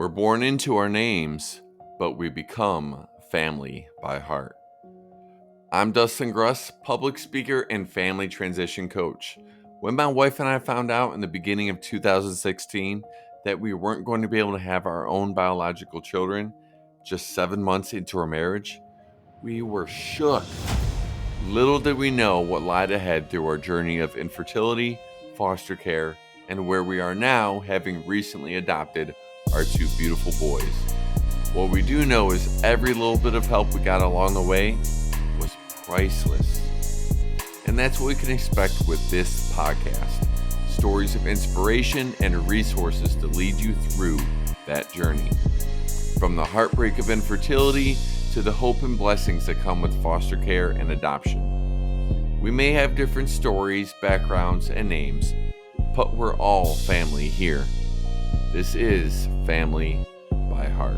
We're born into our names, but we become family by heart. I'm Dustin Gruss, public speaker and family transition coach. When my wife and I found out in the beginning of 2016 that we weren't going to be able to have our own biological children just 7 months into our marriage, we were shook. Little did we know what lied ahead through our journey of infertility, foster care, and where we are now, having recently adopted our two beautiful boys. What we do know is every little bit of help we got along the way was priceless. And that's what we can expect with this podcast. Stories of inspiration and resources to lead you through that journey. From the heartbreak of infertility to the hope and blessings that come with foster care and adoption. We may have different stories, backgrounds, and names, but we're all family here. This is Family by Heart.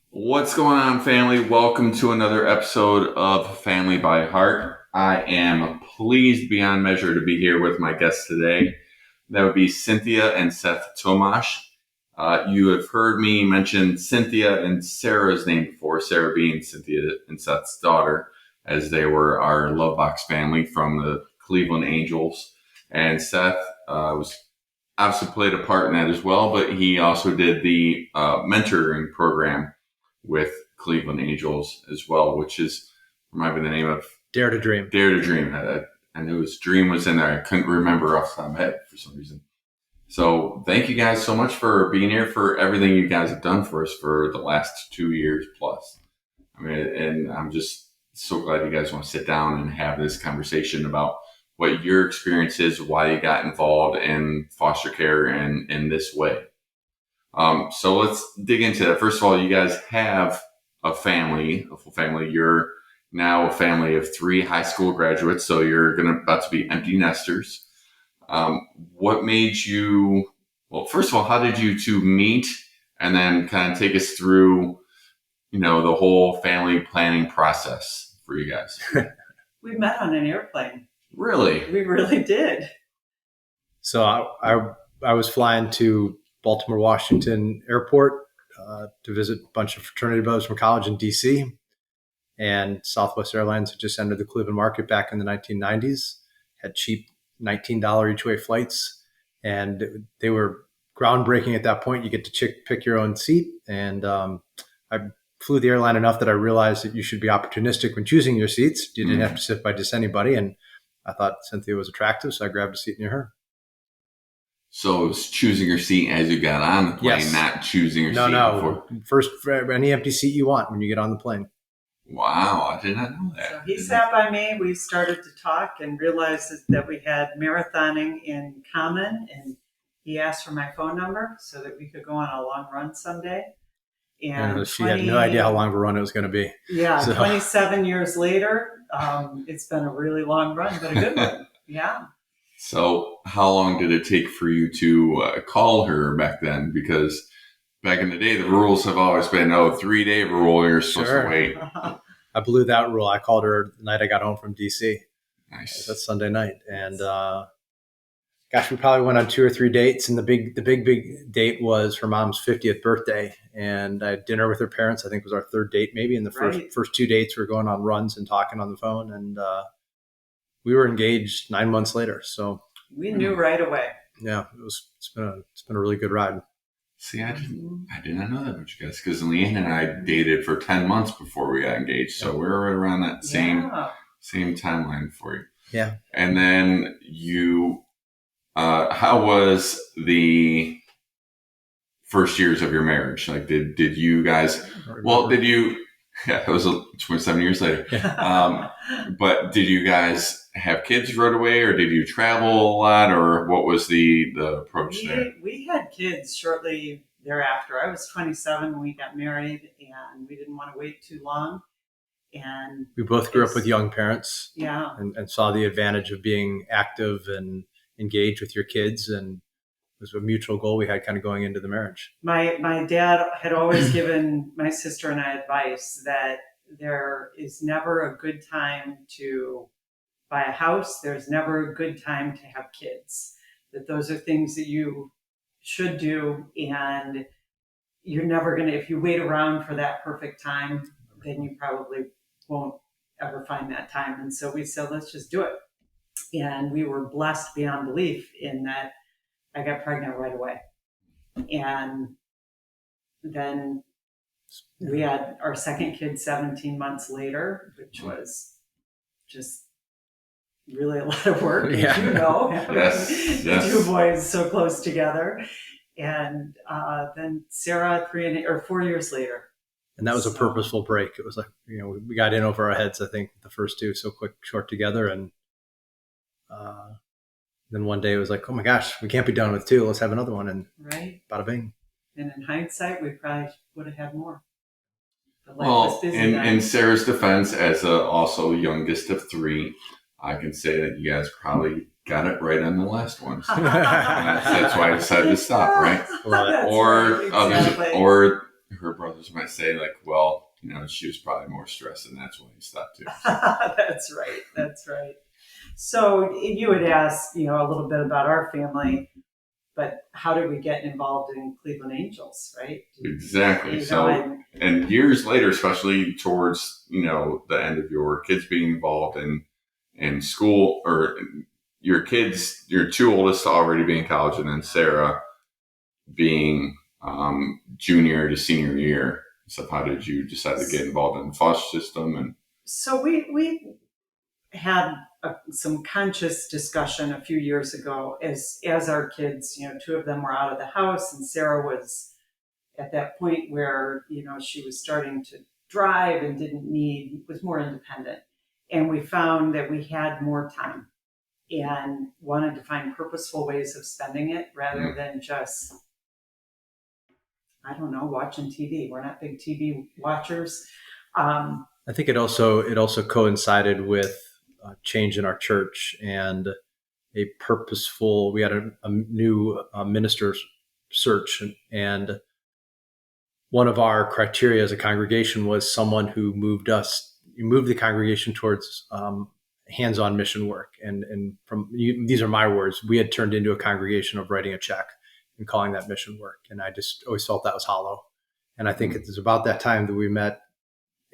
What's going on, family? Welcome to another episode of Family by Heart. I am pleased beyond measure to be here with my guests today. That would be Cynthia and Seth Tomasch. You have heard me mention Cynthia and Sarah's name before, Sarah being Cynthia and Seth's daughter, as they were our Lovebox family from the Cleveland Angels. And Seth was obviously played a part in that as well, but he also did the mentoring program with Cleveland Angels as well, which is, remind me the name of? Dare to Dream. Dare to Dream. I knew his dream was in there. I couldn't remember off the top of my head for some reason. So thank you guys so much for being here, for everything you guys have done for us for the last 2 years plus. I mean, and I'm just so glad you guys want to sit down and have this conversation about what your experience is, why you got involved in foster care in this way. So let's dig into that. First of all, you guys have a family, a full family. You're now a family of 3 high school graduates, so you're about to be empty nesters. What made you, well, first of all, how did you two meet? And then kind of take us through, the whole family planning process for you guys. We met on an airplane. Really? We really did. So I was flying to Baltimore, Washington airport to visit a bunch of fraternity brothers from college in D.C. And Southwest Airlines had just entered the Cleveland market back in the 1990s, had cheap $19 each way flights. And they were groundbreaking at that point. You get to pick your own seat. And I flew the airline enough that I realized that you should be opportunistic when choosing your seats. You didn't have to sit by just anybody. And I thought Cynthia was attractive, so I grabbed a seat near her. So it was choosing your seat as you got on the plane, Yes. Not choosing your seat before? First, for any empty seat you want when you get on the plane. Wow, I did not know that. So he sat by me. We started to talk and realized that we had marathoning in common. And he asked for my phone number so that we could go on a long run someday. And she had no idea how long of a run it was going to be. Yeah, so 27 years later, it's been a really long run, but a good one. Yeah. So how long did it take for you to call her back then? Because back in the day, the rules have always been, 3-day rule, you're supposed to wait. I blew that rule. I called her the night I got home from D.C. Nice. That's Sunday night. And we probably went on 2 or 3 dates. And the big date was her mom's 50th birthday. And I had dinner with her parents. I think it was our 3rd date maybe. And the first 2 dates we were going on runs and talking on the phone. And we were engaged 9 months later. So we knew right away. Yeah, it's been a really good ride. See, I did not know that about you guys, because Leanne and I dated for 10 months before we got engaged. So we were right around that same timeline for you. Yeah. And then you, how was the first years of your marriage? Like, did you guys, it was 27 years later. But did you guys have kids right away, or did you travel a lot, or what was the approach there? We had kids shortly thereafter. I was 27 when we got married, and we didn't want to wait too long. And we both grew up with young parents. Yeah. And saw the advantage of being active and engaged with your kids, and it was a mutual goal we had kind of going into the marriage. My dad had always given my sister and I advice that there is never a good time to buy a house, there's never a good time to have kids. That those are things that you should do, and you're never going to, if you wait around for that perfect time, then you probably won't ever find that time. And so we said, let's just do it. And we were blessed beyond belief in that I got pregnant right away. And then we had our second kid 17 months later, which was just really a lot of work, as you know. Yes. The two boys so close together. And then Sarah 4 years later. And that was a purposeful break. It was like, we got in over our heads, I think, the first two so quick, short together. And then one day it was like, oh my gosh, we can't be done with two. Let's have another one. And bada bing. And in hindsight, we probably would have had more. But life Well, was busy in Sarah's defense, as also youngest of three, I can say that you guys probably got it right on the last one. That's why I decided to stop, right? Or exactly. or her brothers might say, like, well, she was probably more stressed, and that's why he stopped too. That's right. That's right. So you had asked, a little bit about our family, but how did we get involved in Cleveland Angels, right? Exactly. And years later, especially towards, the end of your kids being involved in school, or your kids, your two oldest already being in college, and then Sarah being junior to senior year. So how did you decide to get involved in the foster system? And so we had some conscious discussion a few years ago as our kids, two of them were out of the house, and Sarah was at that point where, she was starting to drive and was more independent. And we found that we had more time and wanted to find purposeful ways of spending it rather than just, I don't know, watching TV. We're not big TV watchers. I think it also coincided with a change in our church and a purposeful. We had a new minister search, and one of our criteria as a congregation was someone who moved the congregation towards hands-on mission work. And these are my words, we had turned into a congregation of writing a check and calling that mission work. And I just always felt that was hollow. And I think it was about that time that we met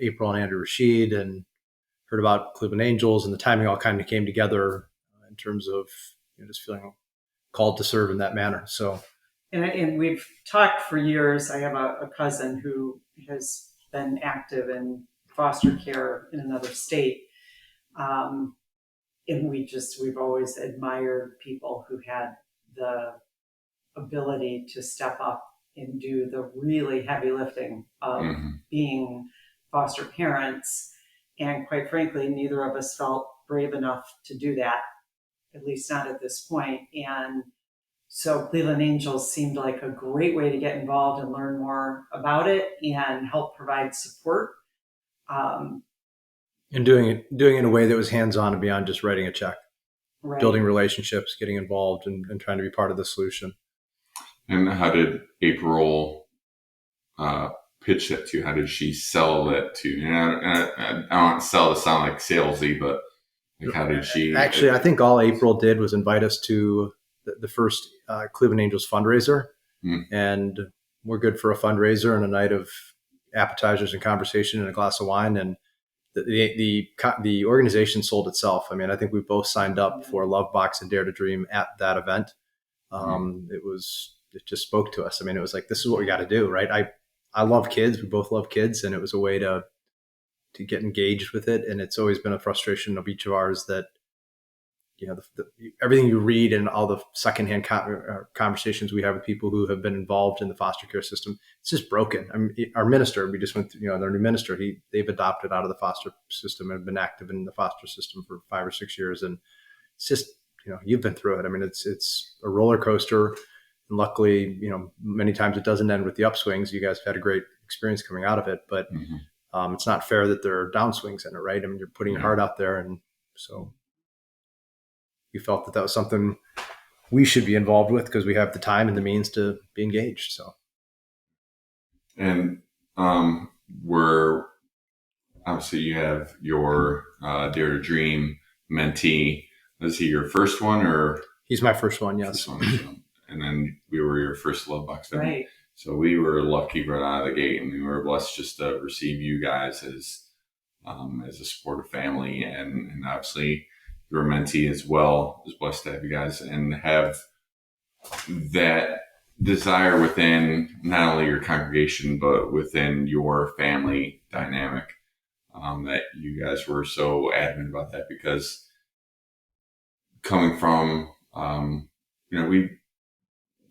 April and Andrew Rashid and heard about Cleveland Angels, and the timing all kind of came together in terms of just feeling called to serve in that manner. So, and we've talked for years. I have a cousin who has been active in foster care in another state. And we've always admired people who had the ability to step up and do the really heavy lifting of being foster parents. And quite frankly, neither of us felt brave enough to do that, at least not at this point. And so Cleveland Angels seemed like a great way to get involved and learn more about it and help provide support. And doing it in a way that was hands-on and beyond just writing a check, building relationships, getting involved, and trying to be part of the solution. And how did April pitch that to you? How did she sell it to you? I don't want sell to sound like salesy, but how did she? Actually, I think all April did was invite us to the first Cleveland Angels fundraiser. And we're good for a fundraiser and a night of appetizers and conversation and a glass of wine. And the organization sold itself. I mean, I think we both signed up for Lovebox and Dare to Dream at that event. It just spoke to us. I mean, it was like, this is what we got to do, right? I love kids. We both love kids, and it was a way to get engaged with it. And it's always been a frustration of each of ours that, everything you read and all the secondhand conversations we have with people who have been involved in the foster care system, it's just broken. I mean, our minister, we just went through, their new minister, they've adopted out of the foster system and been active in the foster system for 5 or 6 years. And it's just, you've been through it. I mean, it's a roller coaster. And luckily, many times it doesn't end with the upswings. You guys have had a great experience coming out of it, but it's not fair that there are downswings in it, right? I mean, you're putting your heart out there. And so we felt that was something we should be involved with because we have the time and the means to be engaged. So, and we're obviously you have your Dare to Dream mentee. Was he your first one, or? He's my first one, yes. First one, and then we were your first Lovebox family. Right. So we were lucky right out of the gate, and we were blessed just to receive you guys as a supportive family, and obviously your mentee as well. I was blessed to have you guys and have that desire within not only your congregation but within your family dynamic. That you guys were so adamant about that, because coming from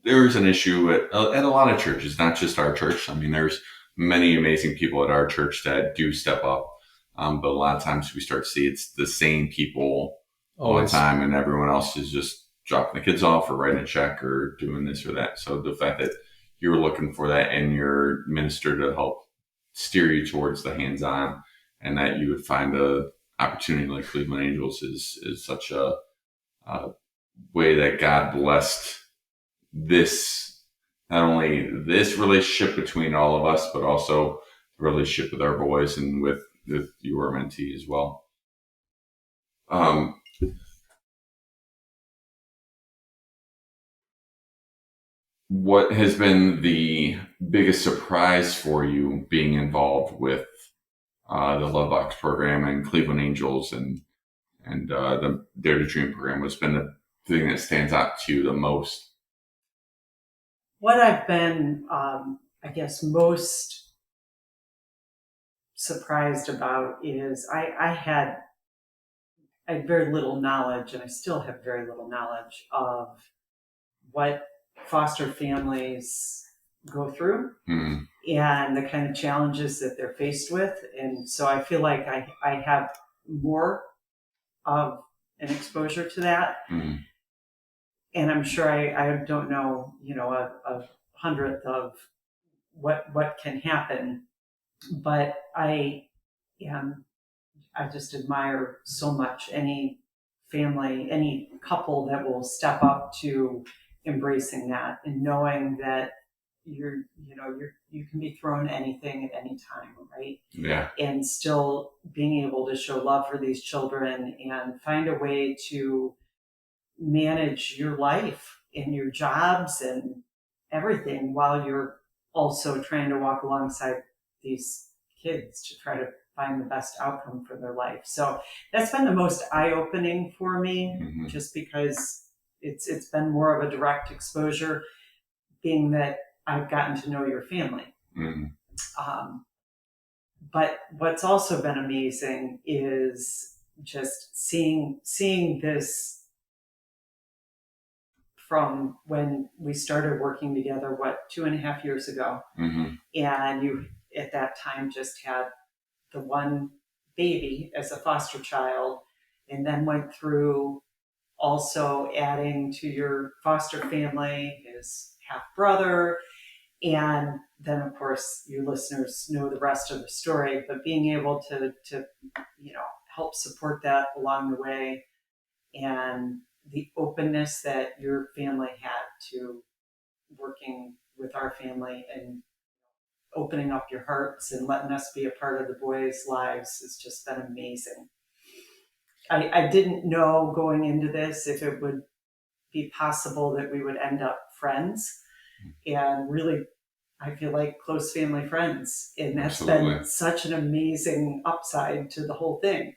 there's an issue at a lot of churches, not just our church. I mean, there's many amazing people at our church that do step up. But a lot of times we start to see it's the same people all the time, and everyone else is just dropping the kids off or writing a check or doing this or that. So the fact that you're looking for that and your minister to help steer you towards the hands-on, and that you would find a opportunity like Cleveland Angels is such a way that God blessed this, not only this relationship between all of us, but also the relationship with our boys and with your mentee as well. What has been the biggest surprise for you being involved with the Lovebox program and Cleveland Angels and the Dare to Dream program? What's been the thing that stands out to you the most? What I've been, I guess, most surprised about is I had very little knowledge, and I still have very little knowledge of what foster families go through and the kind of challenges that they're faced with. And so I feel like I have more of an exposure to that. And I'm sure I don't know, a hundredth of what can happen, but I just admire so much any family, any couple that will step up to embracing that and knowing that you can be thrown anything at any time, right? Yeah. And still being able to show love for these children and find a way to manage your life and your jobs and everything while you're also trying to walk alongside these kids to try to find the best outcome for their life. So that's been the most eye-opening for me, just because it's been more of a direct exposure, being that I've gotten to know your family. But what's also been amazing is just seeing this from when we started working together, 2.5 years ago. And you at that time just had the one baby as a foster child, and then went through also adding to your foster family his half brother. And then, of course, you listeners know the rest of the story, but being able to help support that along the way, and the openness that your family had to working with our family and opening up your hearts and letting us be a part of the boys' lives has just been amazing. I didn't know going into this if it would be possible that we would end up friends, and really I feel like close family friends, and that's been such an amazing upside to the whole thing.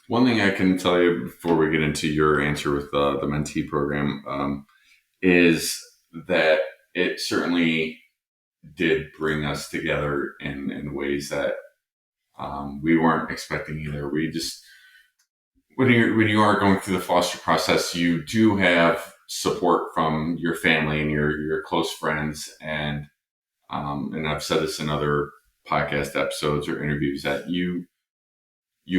One thing I can tell you before we get into your answer with the mentee program is that it certainly did bring us together in ways that we weren't expecting either. We just, when you are going through the foster process, you do have support from your family and your close friends, and I've said this in other podcast episodes or interviews, that you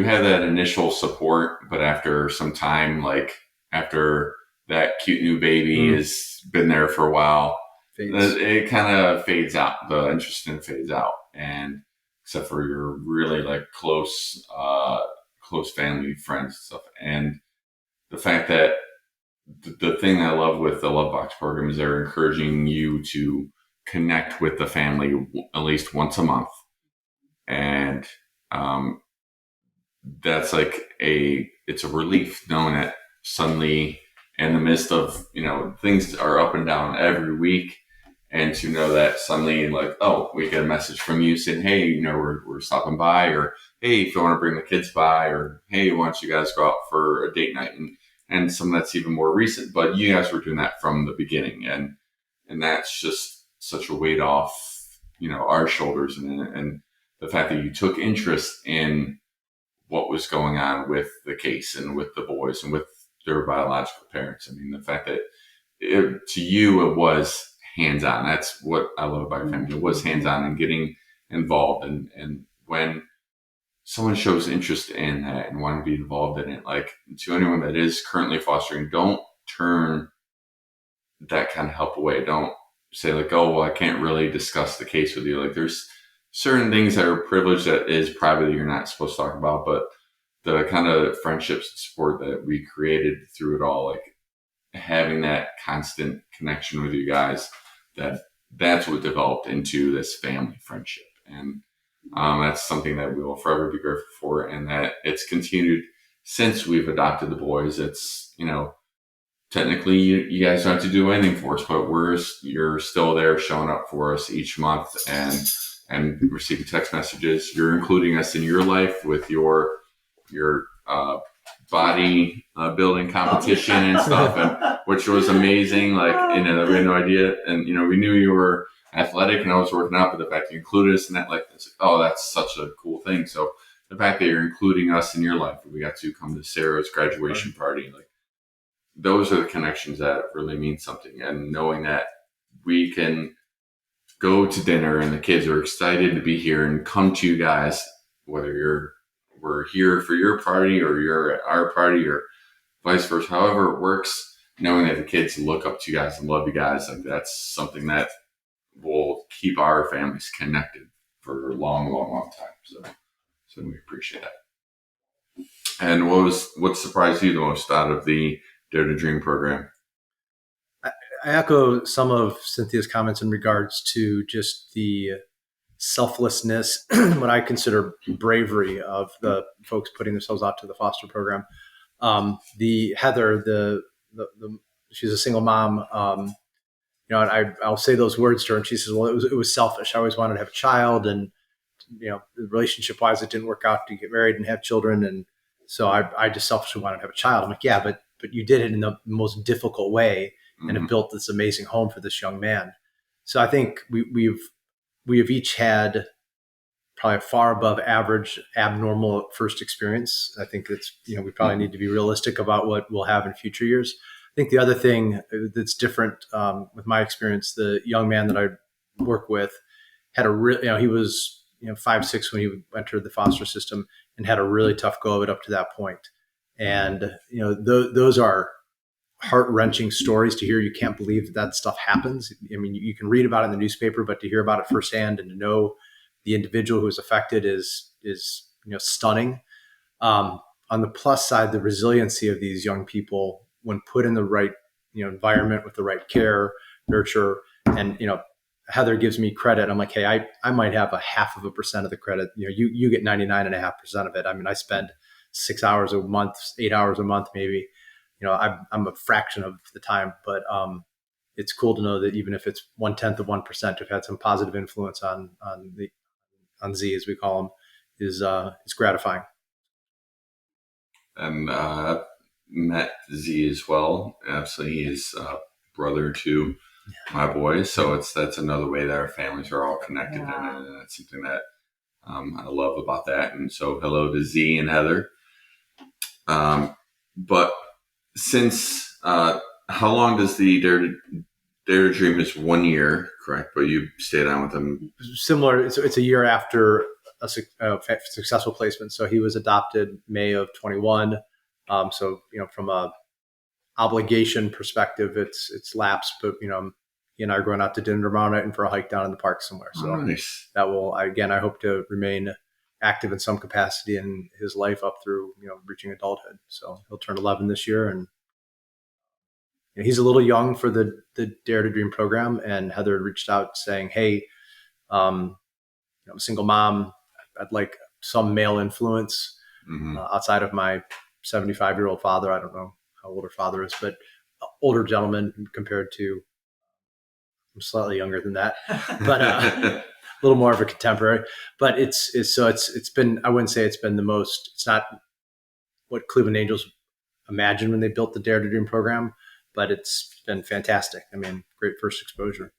have that initial support, but after some time, like after that cute new baby has been there for a while, it kind of fades out. The interest in it fades out, and except for your really like close family, friends and stuff. And the fact that the thing that I love with the Lovebox program is they're encouraging you to connect with the family at least once a month. And that's like it's a relief knowing that suddenly in the midst of, things are up and down every week, and to know that suddenly, like, oh, we get a message from you saying, hey, we're stopping by, or hey, if you want to bring the kids by, or hey, why don't you guys go out for a date night, and some that's even more recent, but you guys were doing that from the beginning, and that's just such a weight off, our shoulders, and the fact that you took interest in what was going on with the case and with the boys and with their biological parents. I mean, the fact that to you it was hands on. That's what I love about your family. It was hands on and getting involved. And when someone shows interest in that and want to be involved in it, like, to anyone that is currently fostering, don't turn that kind of help away. Don't say like, oh, well, I can't really discuss the case with you. Like, there's certain things that are privileged that is private that you're not supposed to talk about, but the kind of friendships and support that we created through it all, like having that constant connection with you guys, that's what developed into this family friendship. And that's something that we will forever be grateful for, and that it's continued since we've adopted the boys. It's, technically you guys don't have to do anything for us, but you're still there showing up for us each month and receiving text messages. You're including us in your life with your body building competition and stuff, and which was amazing. Like, we had no idea, and we knew you were athletic and I was working out, but the fact you included us in that, like, that's such a cool thing. So the fact that you're including us in your life, we got to come to Sarah's graduation party, like, those are the connections that really mean something. And knowing that we can go to dinner and the kids are excited to be here and come to you guys, whether we're here for your party or you're at our party or vice versa, however it works, knowing that the kids look up to you guys and love you guys, like, that's something that will keep our families connected for a long, long, long time. So we appreciate that. And what surprised you the most out of the Dare to Dream program? I echo some of Cynthia's comments in regards to just the selflessness, what I consider bravery of the folks putting themselves out to the foster program. The Heather, she's a single mom. And I'll say those words to her, and she says, "Well, it was selfish. I always wanted to have a child, and relationship wise, it didn't work out to get married and have children, and so I just selfishly wanted to have a child." I'm like, "Yeah, but you did it in the most difficult way, and have built this amazing home for this young man." So I think we have each had probably a far above average, abnormal first experience. I think it's, we probably need to be realistic about what we'll have in future years. I think the other thing that's different with my experience, the young man that I work with had he was 5'6" when he entered the foster system, and had a really tough go of it up to that point. And those are heart-wrenching stories to hear. You can't believe that stuff happens. I mean, you can read about it in the newspaper, but to hear about it firsthand and to know the individual who is affected is stunning. On the plus side, the resiliency of these young people when put in the right environment with the right care, nurture, and Heather gives me credit. I'm like, hey, I might have 0.5% of the credit. You get 99.5% of it. I mean, I spend 6 hours a month, 8 hours a month, maybe. I'm a fraction of the time, but it's cool to know that even if it's 1/10 of 1%, I've had some positive influence on Z, as we call him, is gratifying. And met Z as well. Absolutely, he is brother to my boys, so that's another way that our families are all connected, and that's something that I love about that. And so, hello to Z and Heather. But since how long does the Dare to Dream is 1 year, correct? But you stayed on with them. Similar. It's a year after a successful placement. So he was adopted May of 21. So from a obligation perspective, it's lapsed. But he and I are going out to dinner tomorrow night and for a hike down in the park somewhere. So nice. That will, again, I hope to remain active in some capacity in his life up through reaching adulthood. So he'll turn 11 this year, and he's a little young for the Dare to Dream program. And Heather reached out saying, "Hey, I'm a single mom. I'd like some male influence." outside of my 75-year-old father. I don't know how old her father is, but older gentleman compared to, I'm slightly younger than that, but a little more of a contemporary. But it's been, I wouldn't say it's been the most, it's not what Cleveland Angels imagined when they built the Dare to Dream program, but it's been fantastic. I mean, great first exposure.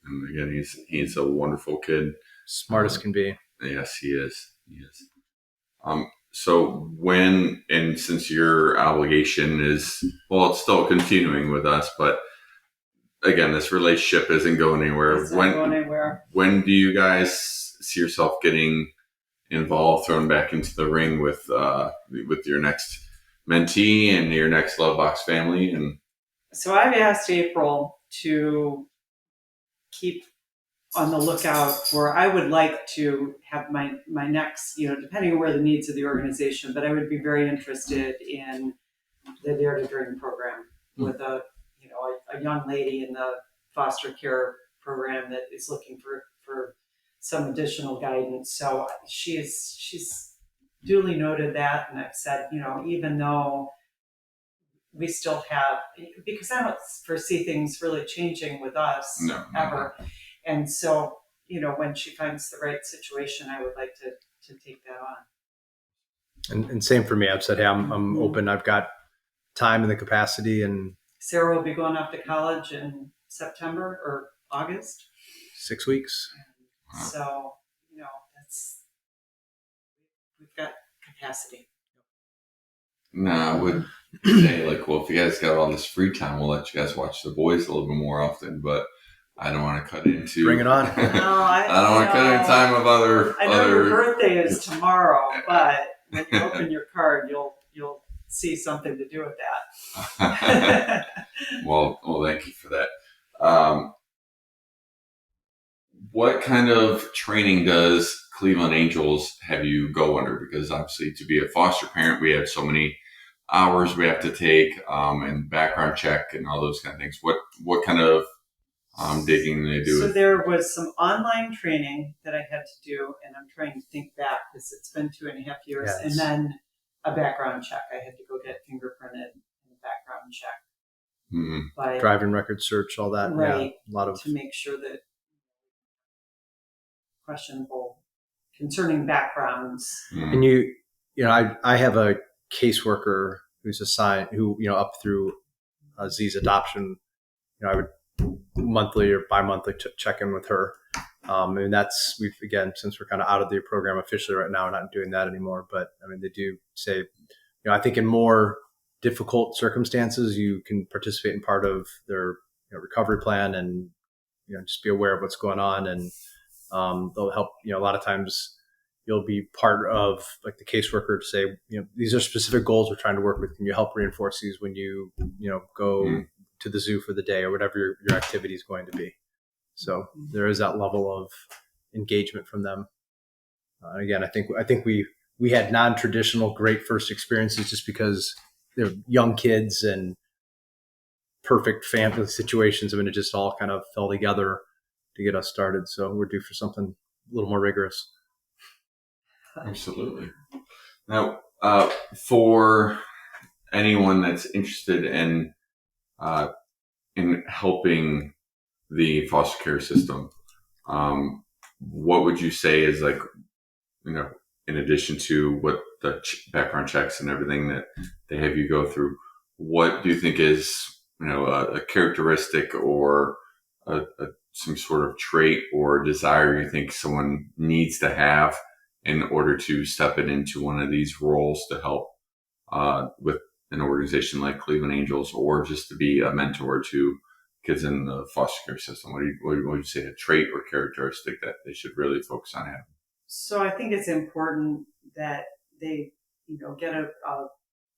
And again, he's a wonderful kid. Smart as can be. Yes, he is. He is. So and since your obligation is, well, it's still continuing with us, but again, this relationship isn't going anywhere. It's not going anywhere. When do you guys see yourself getting involved, thrown back into the ring with your next mentee and your next Lovebox family? And so I've asked April to keep on the lookout for, I would like to have my next, depending on where the needs of the organization, but I would be very interested in the Dare to Dream program with a young lady in the foster care program that is looking for some additional guidance. So she's duly noted that, and I've said, even though we still have, because I don't foresee things really changing with us ever. No. And so, when she finds the right situation, I would like to take that on. And same for me. I've said, hey, I'm open. I've got time and the capacity. And Sarah will be going off to college in September or August. 6 weeks. And so, we've got capacity. No, I would say, if you guys got all this free time, we'll let you guys watch the boys a little bit more often, but I don't want to cut into. Bring it on. No, I don't want to cut into time of other. I know your birthday is tomorrow, but when you open your card, you'll see something to do with that. Well, thank you for that. What kind of training does Cleveland Angels have you go under? Because obviously, to be a foster parent, we have so many hours we have to take, and background check and all those kind of things. What kind of digging they do? So there was some online training that I had to do, and I'm trying to think back because it's been 2.5 years. Yes. And then a background check. I had to go get fingerprinted and a background check. Mm-hmm. Driving record search, all that. Right. Yeah, a lot of, to make sure that questionable concerning backgrounds. And I have a caseworker who's assigned, up through Z's adoption, I would monthly or bi-monthly check in with her. And we've again, since we're kind of out of the program officially right now, we're not doing that anymore. But I mean, they do say, I think in more difficult circumstances, you can participate in part of their recovery plan and, just be aware of what's going on. And they'll help, a lot of times you'll be part of like the caseworker to say, these are specific goals we're trying to work with. Can you help reinforce these when you, go to the zoo for the day or whatever your activity is going to be. So there is that level of engagement from them. Again, I think we had non-traditional great first experiences just because they're young kids and perfect family situations. I mean, it just all kind of fell together to get us started. So we're due for something a little more rigorous. Absolutely. Now, for anyone that's interested in helping the foster care system, what would you say is in addition to what the background checks and everything that they have you go through, what do you think is, a characteristic or some sort of trait or desire you think someone needs to have in order to step into one of these roles to help with an organization like Cleveland Angels, or just to be a mentor to kids in the foster care system? What would you say a trait or characteristic that they should really focus on having? So I think it's important that they, get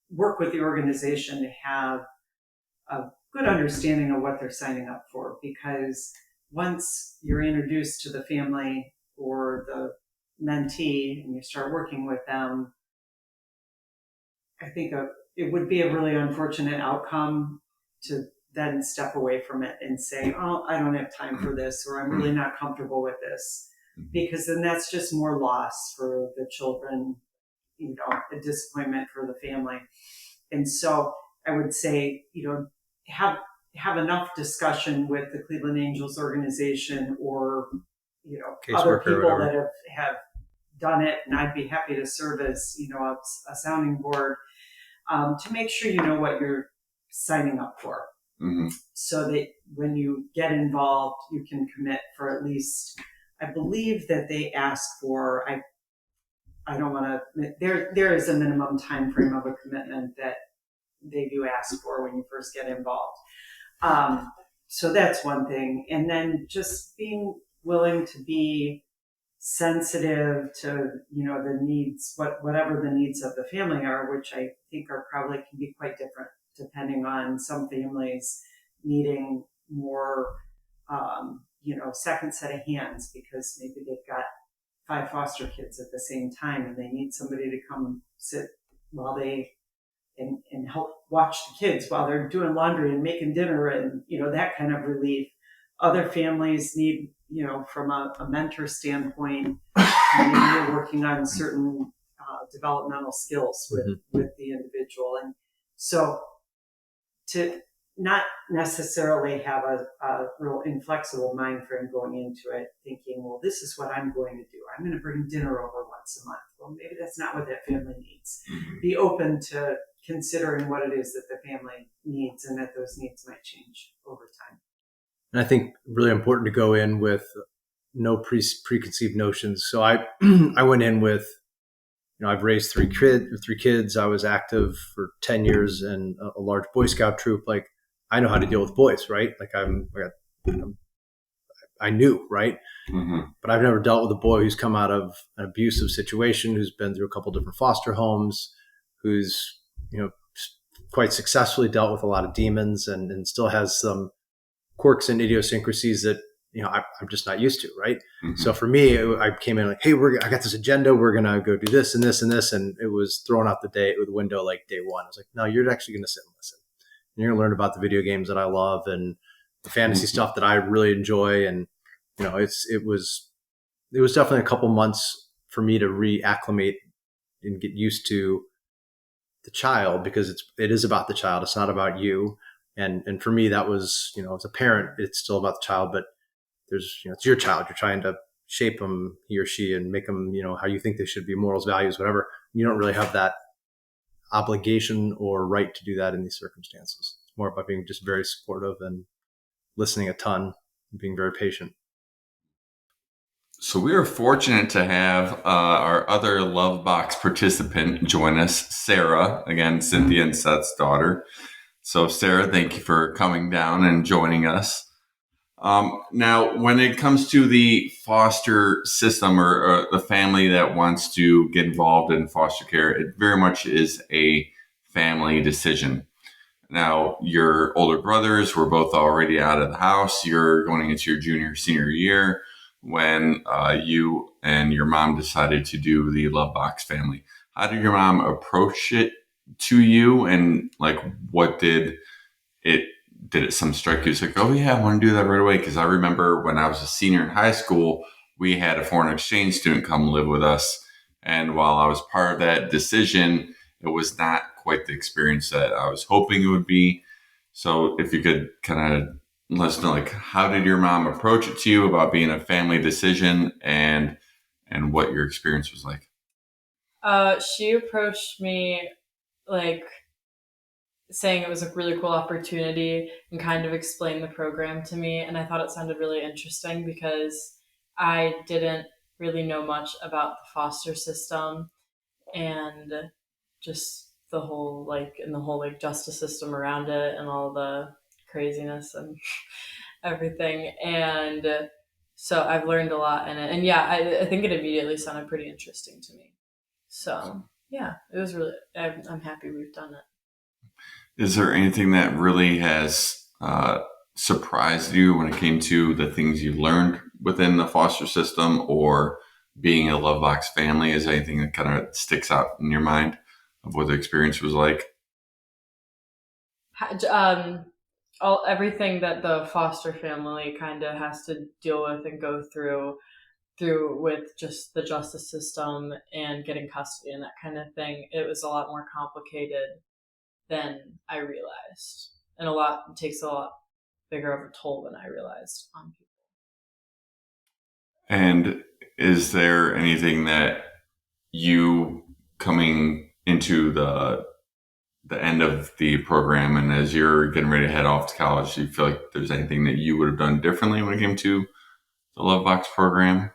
work with the organization to have a good understanding of what they're signing up for, because once you're introduced to the family or the mentee and you start working with them, I think it would be a really unfortunate outcome to then step away from it and say, oh, I don't have time for this, or I'm really not comfortable with this, because then that's just more loss for the children a disappointment for the family. And so I would say, have enough discussion with the Cleveland Angels organization or, other people that have done it. And I'd be happy to serve as, a sounding board to make sure you know what you're signing up for. Mm-hmm. So that when you get involved, you can commit for at least, I believe that they ask for, I don't want to, there is a minimum time frame of a commitment that they do ask for when you first get involved. So that's one thing. And then just being willing to be sensitive to, the needs, whatever the needs of the family are, which I think are probably can be quite different depending on some families needing more, second set of hands because maybe they've got 5 foster kids at the same time and they need somebody to come sit while they and help watch the kids while they're doing laundry and making dinner and, that kind of relief. Other families need, from a mentor standpoint, maybe you're working on certain developmental skills with the individual. And so to not necessarily have a real inflexible mind frame going into it, thinking, well, this is what I'm going to do. I'm going to bring dinner over once a month. Well, maybe that's not what that family needs. Be open to considering what it is that the family needs and that those needs might change over time. And I think really important to go in with no preconceived notions. So I went in with, I've raised 3 kids. I was active for 10 years in a large Boy Scout troop. Like, I know how to deal with boys, right? Like I knew, right? Mm-hmm. But I've never dealt with a boy who's come out of an abusive situation, who's been through a couple different foster homes, who's, quite successfully dealt with a lot of demons and still has some quirks and idiosyncrasies that, I'm just not used to, right? Mm-hmm. So for me, I came in like, hey, I got this agenda. We're going to go do this and this and this. And it was thrown out the window like day one. I was like, no, you're actually going to sit and listen. And you're going to learn about the video games that I love and the fantasy stuff that I really enjoy. And, it was definitely a couple months for me to reacclimate and get used to the child, because it is about the child. It's not about you. And for me, that was, as a parent, it's still about the child, but there's, it's your child. You're trying to shape them, he or she, and make them, how you think they should be, morals, values, whatever. You don't really have that obligation or right to do that in these circumstances. It's more about being just very supportive and listening a ton and being very patient. So we are fortunate to have our other Lovebox participant join us, Sarah, again, Cynthia and Seth's daughter. So Sarah, thank you for coming down and joining us. Now, when it comes to the foster system or the family that wants to get involved in foster care, it very much is a family decision. Now, your older brothers were both already out of the house. You're going into your junior, senior year when you and your mom decided to do the Lovebox family. How did your mom approach it to you? And like, what did it some strike you? It's like, oh yeah, I want to do that right away. Because I remember when I was a senior in high school, we had a foreign exchange student come live with us. And while I was part of that decision, it was not quite the experience that I was hoping it would be. So if you could kind of let us know, like, how did your mom approach it to you about being a family decision and what your experience was like? She approached me like saying it was a really cool opportunity and kind of explained the program to me. And I thought it sounded really interesting because I didn't really know much about the foster system and just the whole justice system around it and all the craziness and everything. And so I've learned a lot in it. And yeah, I think it immediately sounded pretty interesting to me. So yeah, it was really, I'm happy we've done it. Is there anything that really has surprised you when it came to the things you learned within the foster system or being a Lovebox family? Is there anything that kind of sticks out in your mind of what the experience was like? Everything that the foster family kind of has to deal with and go through, through with just the justice system and getting custody and that kind of thing, it was a lot more complicated than I realized. And it takes a lot bigger of a toll than I realized on people. And is there anything that you coming into the end of the program and as you're getting ready to head off to college, do you feel like there's anything that you would have done differently when it came to the Lovebox program?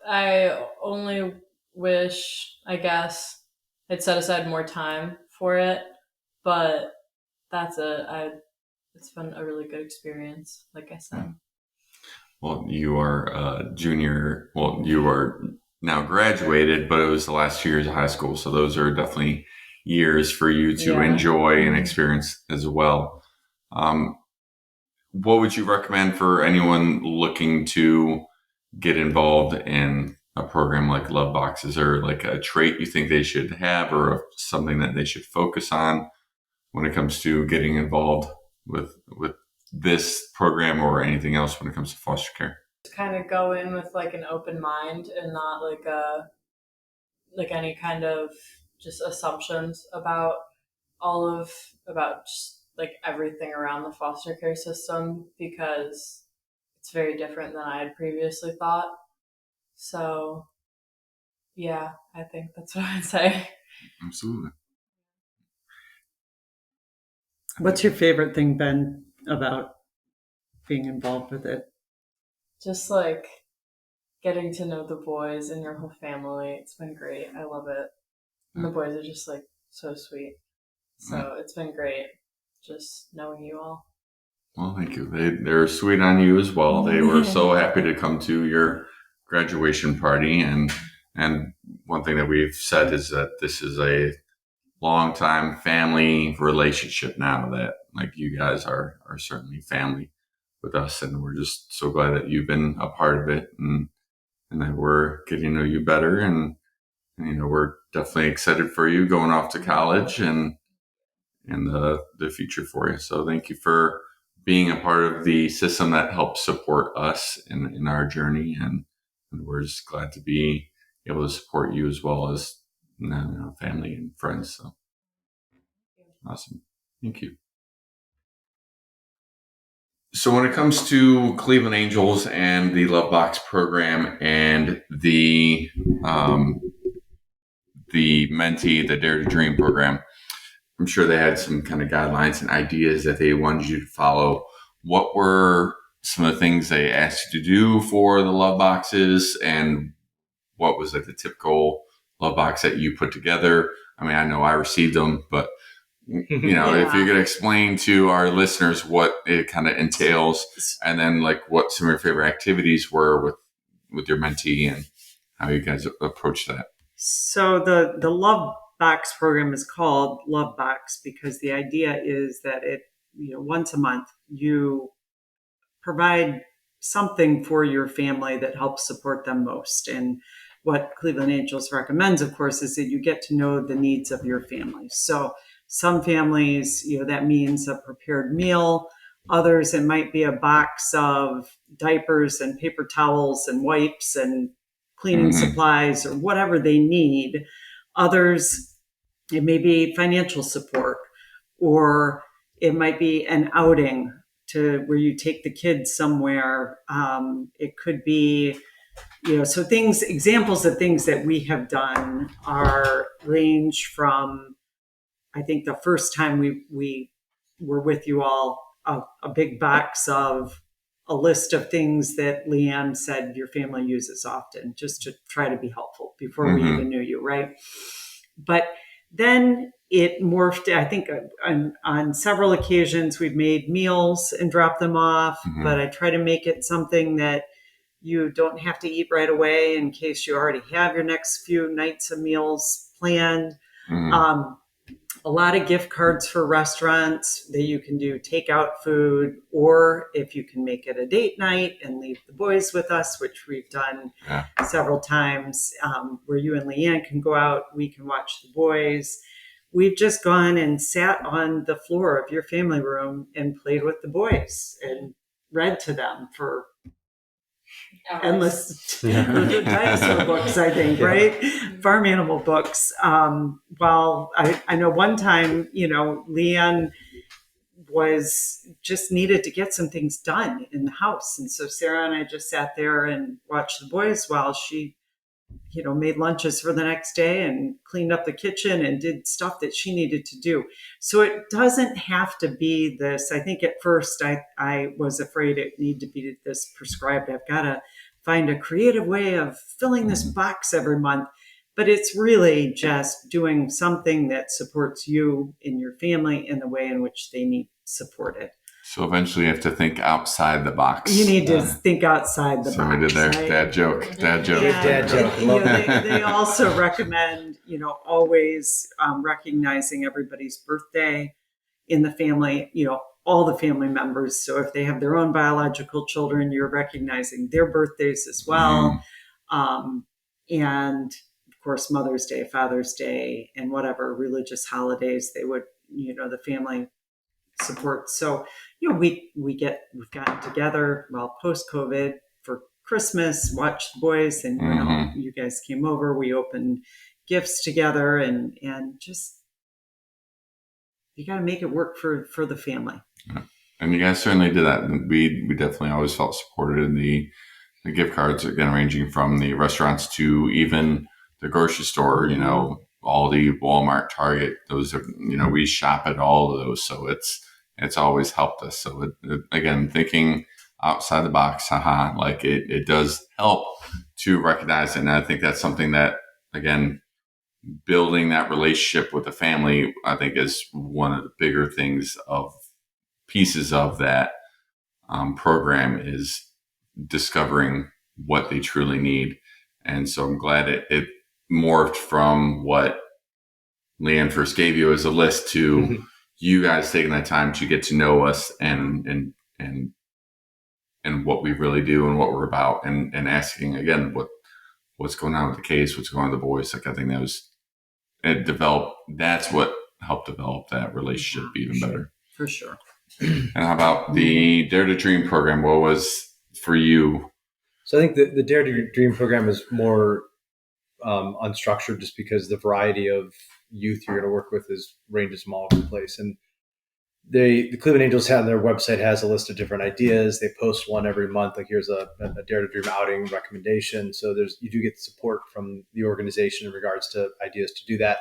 I only wish, I guess, I'd set aside more time for it, but that's it's been a really good experience, like I said. Well, you are a junior. Well, you are now graduated, but it was the last 2 years of high school. So those are definitely years for you to enjoy and experience as well. What would you recommend for anyone looking to get involved in a program like Lovebox? Is there like a trait you think they should have or something that they should focus on when it comes to getting involved with this program or anything else when it comes to foster care? Kind of go in with like an open mind and not like any kind of just assumptions about just like everything around the foster care system, because it's very different than I had previously thought. So yeah, I think that's what I'd say. Absolutely. What's your favorite thing, Ben, about being involved with it? Just like getting to know the boys and your whole family. It's been great. I love it. And the boys are just like so sweet. So it's been great just knowing you all. Well, thank you. They're sweet on you as well. They were so happy to come to your graduation party. And one thing that we've said is that this is a long-time family relationship now, that like you guys are certainly family with us. And we're just so glad that you've been a part of it and that we're getting to know you better. And we're definitely excited for you going off to college and the future for you. So thank you for being a part of the system that helps support us in our journey. And we're just glad to be able to support you as well as family and friends. So awesome. Thank you. So when it comes to Cleveland Angels and the Lovebox program and the mentee, the Dare to Dream program, I'm sure they had some kind of guidelines and ideas that they wanted you to follow. What were some of the things they asked you to do for the love boxes, and what was like the typical love box that you put together? I mean, I know I received them, but if you could explain to our listeners what it kind of entails, and then like what some of your favorite activities were with your mentee and how you guys approach that. So the Lovebox program is called Lovebox because the idea is that once a month you provide something for your family that helps support them most. And what Cleveland Angels recommends, of course, is that you get to know the needs of your family. So some families, that means a prepared meal. Others, it might be a box of diapers and paper towels and wipes and cleaning supplies or whatever they need. Others, it may be financial support, or it might be an outing to where you take the kids somewhere. It could be, so examples of things that we have done range from, I think the first time we were with you all, a big box of a list of things that Leanne said your family uses often, just to try to be helpful before we even knew you, right? But then it morphed, I think on several occasions we've made meals and dropped them off, but I try to make it something that you don't have to eat right away in case you already have your next few nights of meals planned. A lot of gift cards for restaurants that you can do takeout food, or if you can make it a date night and leave the boys with us, which we've done several times, where you and Leanne can go out, we can watch the boys. We've just gone and sat on the floor of your family room and played with the boys and read to them for Hours. endless dinosaur books, I think, right? Farm animal books. Well, I know one time, Leanne was just needed to get some things done in the house. And so Sarah and I just sat there and watched the boys while she, made lunches for the next day and cleaned up the kitchen and did stuff that she needed to do. So it doesn't have to be this. I think at first I was afraid it needed to be this prescribed. I've got to find a creative way of filling this box every month. But it's really just doing something that supports you and your family in the way in which they need supported. So eventually you have to think outside the box. You need to think outside the box. So we did their right? dad joke. Yeah, Dad joke. They also recommend, always recognizing everybody's birthday in the family, all the family members. So if they have their own biological children, you're recognizing their birthdays as well. And of course, Mother's Day, Father's Day, and whatever religious holidays they would, the family support. So, we've gotten together, post-COVID for Christmas, watched the boys, and you guys came over. We opened gifts together, and just you got to make it work for the family. And you guys certainly did that. And we definitely always felt supported in the gift cards, again, ranging from the restaurants to even the grocery store, Aldi, Walmart, Target. Those are, we shop at all of those. So it's always helped us. So again, thinking outside the box, it does help to recognize it. And I think that's something that, again, building that relationship with the family, I think is one of the bigger pieces of that program is discovering what they truly need. And so I'm glad it morphed from what Leanne first gave you as a list to you guys taking that time to get to know us and what we really do and what we're about, and asking again what's going on with the case, what's going on with the boys. Like, I think that's what helped develop that relationship even better. For sure. And how about the Dare to Dream program? What was for you? So I think the Dare to Dream program is more unstructured, just because the variety of youth you're going to work with ranges from all over the place. And the Cleveland Angels on their website has a list of different ideas. They post one every month. Like, here's a Dare to Dream outing recommendation. So you do get support from the organization in regards to ideas to do that.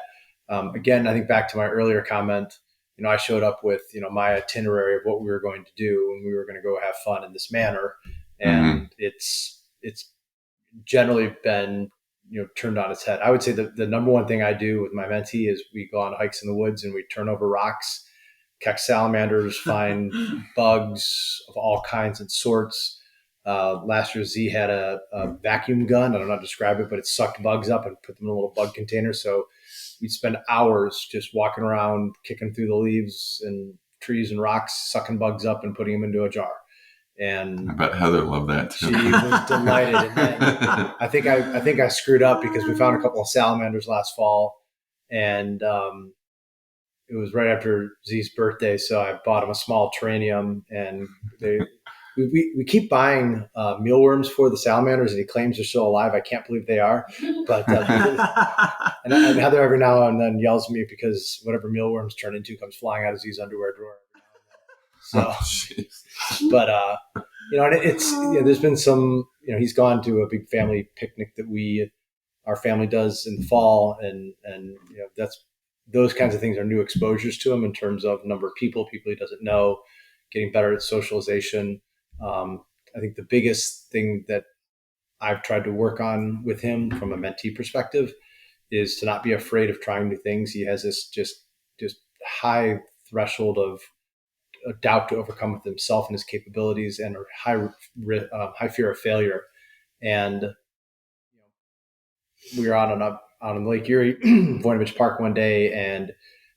Again, I think back to my earlier comment, I showed up with, my itinerary of what we were going to do, and we were going to go have fun in this manner. And it's generally been, turned on its head. I would say the number one thing I do with my mentee is we go on hikes in the woods and we turn over rocks, catch salamanders, find bugs of all kinds and sorts. Last year, Z had a vacuum gun. I don't know how to describe it, but it sucked bugs up and put them in a little bug container. So we'd spend hours just walking around, kicking through the leaves and trees and rocks, sucking bugs up and putting them into a jar. And I bet Heather loved that too. She was delighted. And then I think I screwed up because we found a couple of salamanders last fall, and it was right after Z's birthday, so I bought him a small terrarium, and we keep buying mealworms for the salamanders, and he claims they're still alive. I can't believe they are. But and Heather every now and then yells at me because whatever mealworms turn into comes flying out of Z's underwear drawer. So, but and it's there's been some he's gone to a big family picnic that our family does in the fall, and that's those kinds of things are new exposures to him in terms of number of people he doesn't know, getting better at socialization. I think the biggest thing that I've tried to work on with him from a mentee perspective is to not be afraid of trying new things. He has this just high threshold of a doubt to overcome with himself and his capabilities, and a high fear of failure. And we were out on Lake Erie, Voinovich Park one day, and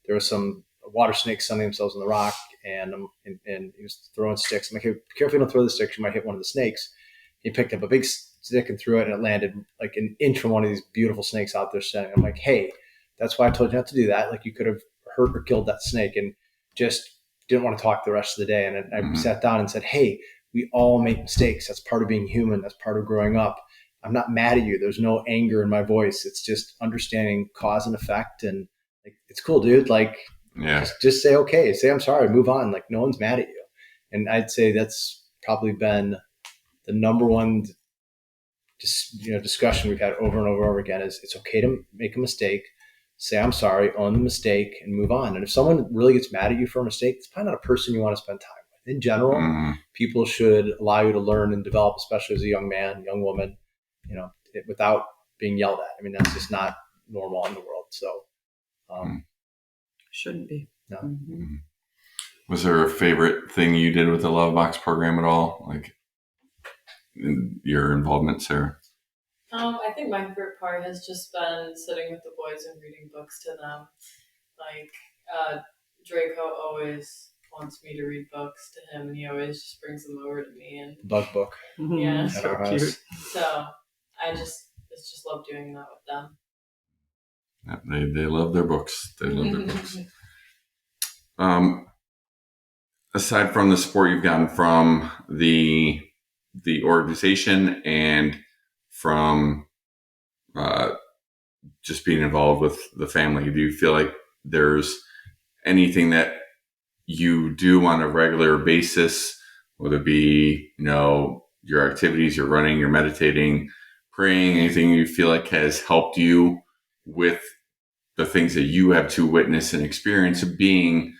there was some water snakes sunning themselves on the rock, and he was throwing sticks. I'm like, hey, be careful, you don't throw the sticks, you might hit one of the snakes. He picked up a big stick and threw it, and it landed like an inch from one of these beautiful snakes out there standing. I'm like, hey, that's why I told you not to do that. Like, you could have hurt or killed that snake, and just didn't want to talk the rest of the day. And I sat down and said, hey, we all make mistakes. That's part of being human. That's part of growing up. I'm not mad at you. There's no anger in my voice. It's just understanding cause and effect. And like, it's cool, dude. Like, just say, okay, say, I'm sorry, move on. Like, no one's mad at you. And I'd say that's probably been the number one discussion we've had over and over again is it's okay to make a mistake, say, I'm sorry, own the mistake, and move on. And if someone really gets mad at you for a mistake, it's probably not a person you want to spend time with. In general, people should allow you to learn and develop, especially as a young man, young woman, without being yelled at. I mean, that's just not normal in the world. So, shouldn't be. No. Mm-hmm. Was there a favorite thing you did with the Lovebox program at all? Like in your involvement, Sarah? I think my favorite part has just been sitting with the boys and reading books to them. Like, Draco always wants me to read books to him, and he always just brings them over to me. And Bug book. Yeah. So cute. So I just love doing that with them. Yeah, they love their books. They love their books. Aside from the support you've gotten from the organization and from just being involved with the family, do you feel like there's anything that you do on a regular basis, whether it be, your activities, you're running, you're meditating, praying, anything you feel like has helped you with the things that you have to witness and experience of being,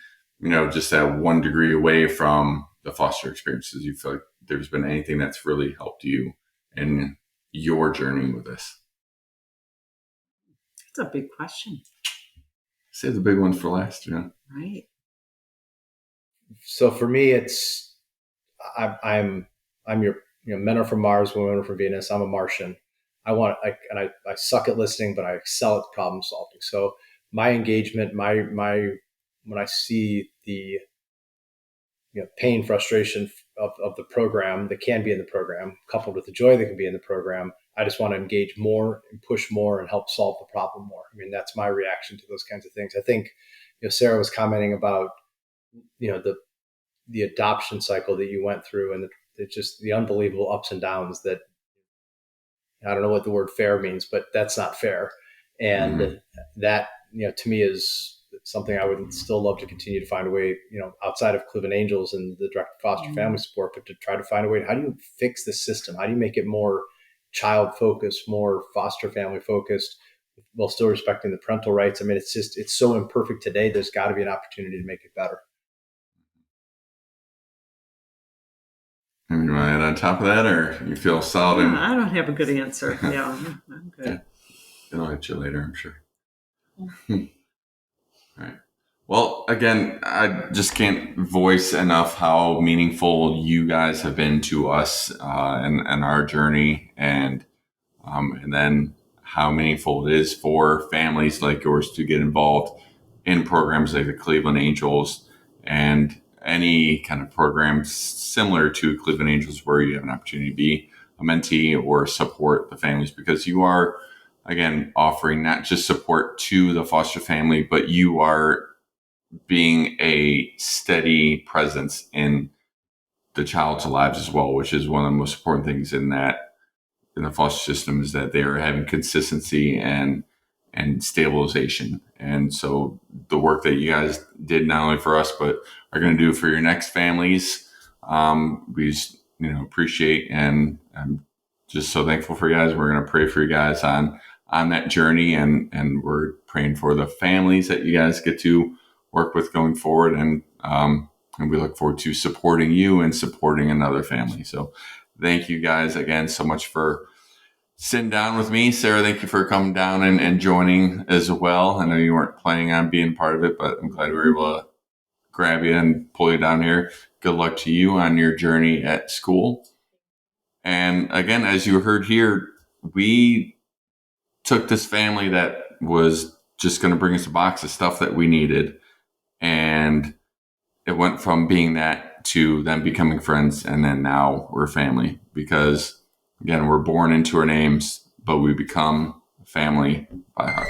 just that 1 degree away from the foster experiences? You feel like there's been anything that's really helped you in your journey with this? That's a big question. Save the big ones for last, Right. So for me, it's I'm your men are from Mars, women are from Venus. I'm a Martian. I suck at listening, but I excel at problem solving. So my engagement, my when I see the pain, frustration of the program that can be in the program, coupled with the joy that can be in the program, I just want to engage more and push more and help solve the problem more. I mean, that's my reaction to those kinds of things. I think Sarah was commenting about the adoption cycle that you went through, and it's just the unbelievable ups and downs that I don't know what the word fair means, but that's not fair. And that, to me is something I would still love to continue to find a way, outside of Cleveland Angels and the direct foster family support, but to try to find a way. How do you fix the system? How do you make it more child focused, more foster family focused, while still respecting the parental rights? I mean, it's so imperfect today. There's got to be an opportunity to make it better. You want to add on top of that, or you feel solid? I don't have a good answer. Yeah, I'm good. I'll hit you later, I'm sure. All right. Well, again, I just can't voice enough how meaningful you guys have been to us and our journey, and then how meaningful it is for families like yours to get involved in programs like the Cleveland Angels and any kind of programs similar to Cleveland Angels where you have an opportunity to be a mentee or support the families, because you are, again, offering not just support to the foster family, but you are being a steady presence in the child's lives as well, which is one of the most important things in the foster system, is that they are having consistency and stabilization. And so the work that you guys did not only for us, but are going to do for your next families, we just, appreciate, and I'm just so thankful for you guys. We're going to pray for you guys on that journey, and we're praying for the families that you guys get to work with going forward. And we look forward to supporting you and supporting another family. So thank you guys again so much for sitting down with me. Sarah, thank you for coming down and joining as well. I know you weren't planning on being part of it, but I'm glad we were able to grab you and pull you down here. Good luck to you on your journey at school. And again, as you heard here, we took this family that was just going to bring us a box of stuff that we needed, and it went from being that to them becoming friends, and then now we're family, because again, we're born into our names, but we become family by heart.